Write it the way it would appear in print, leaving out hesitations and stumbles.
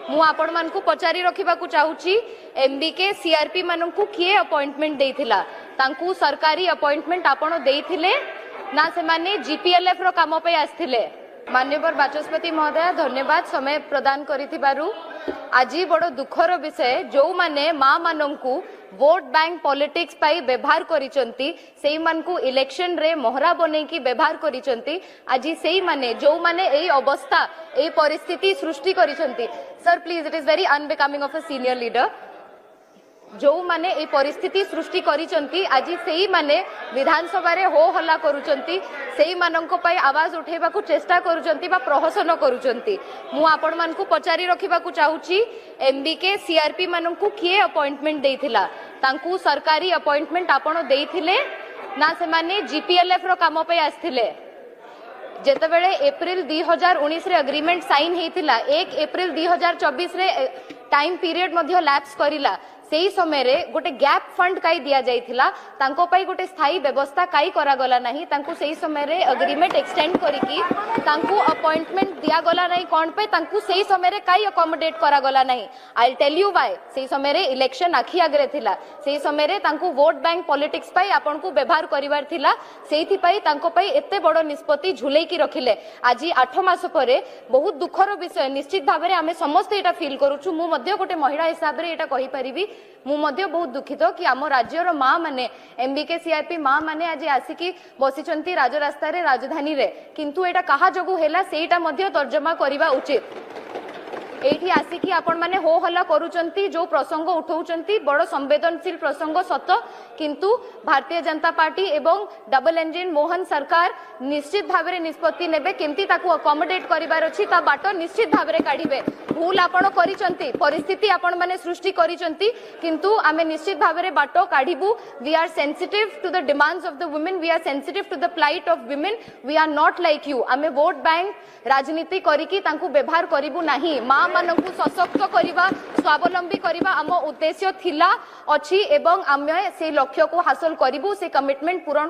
मु आपण मान को पचारि रखिबा को चाहूची एमबीके सीआरपी मान को किए अपॉइंटमेंट देथिला तांकू सरकारी अपॉइंटमेंट आपण देथिले ना से माने जीपीएलएफ रो काम पे आस्थिले। माननीय बाचस्पति महोदय धन्यवाद समय प्रदान करिथिबारु। आज बड़ दुखर विषय जो माने माँ मानंकु वोट बैंक पॉलिटिक्स पाई व्यवहार करिसंती सेई मान को इलेक्शन रे मोहरा बनै की व्यवहार करिसंती आज सेई माने जो माने एई अवस्था एई परिस्थिति सृष्टि करिसंती। Sir please it is very unbecoming of a senior leader. जो माने ए परिस्थिति सृष्टि करिसंती आज सेई माने विधानसभा रे हो हल्ला करूचंती सेई मानंको पई आवाज उठेबा को चेष्टा करूचंती बा प्रहसन करूचंती। मु आपण मान को पचारि रखिबा को चाहूची एमबीके सीआरपी मानंको किए अपॉइंटमेंट देथिला तांकू सरकारी अपॉइंटमेंट आपण देथिले ना से माने जीपीएलएफ रो काम पे आस्थिले। जेतेबेले एप्रिल 2019 रे एग्रीमेंट साइन हेतिला 1 एप्रिल 2024 रे टाइम पीरियड मध्ये लैप्स करिला सेही समय रे गोटे गैप फंड काई दिया जाइथिला तांको पई गोटे स्थायी व्यवस्था काई करा गला नाही तांको सेही समय रे एग्रीमेंट एक्सटेंड करिकी तांको अपॉइंटमेंट दिया गला नाही कोन पे तांको सेही समय रे काई अकोमोडेट करा गला नाही। आई टेल यू व्हाई सेही समय रे इलेक्शन आखि आगरे थिला सेही समय रे तांको वोट बैंक पॉलिटिक्स पई आपन को व्यवहार करिवार थिला सेही पई तांको पई एते बड़ निष्पत्ति झुलेई की रखिले। आज 8 मास परे बहुत दुखर विषय निश्चित भाव में आम समस्त एटा फील करूछु। मु मध्य गोटे महिला हिसाब रे एटा कहि परिबी मु मध्य बहुत दुखित कि आम राज्यर माँ माने एमबीके सीआरपी माँ माने आज आसिकी बसिचंती राजरास्ता रे राजधानी रे किंतु एटा कहा जगु हेला सेटा मध्य तर्जमा करिबा उचित। एठी आसिकी आपण माने हो हल्ला करूचंती जो प्रसंग उठाउचंती बड़ संवेदनशील प्रसंग सत किंतु भारतीय जनता पार्टी एवं डबल इंजिन मोहन सरकार निश्चित भाव में निष्पत्ति नेबे केमती ताकू अकोमोडेट करिवार अछि ता बाट निश्चित भाव में काढिबे। भूल आपण करिचंती परिस्थिति आपण माने सृष्टि करिचंती किंतु आमे निश्चित भाव में बाट काढिबु। We are sensitive to the demands of the women we are sensitive to the plight of women we are not like you. आमे वोट बैंक राजनीति करिकी तांकू व्यवहार करिबु नाही। माँ मानकु सशक्त करिबा स्वावलंबी करिबा आम उद्देश्य थिला अछि एवं आमे से लक्ष्य को हासिल करिबु से कमिटमेंट पूर्ण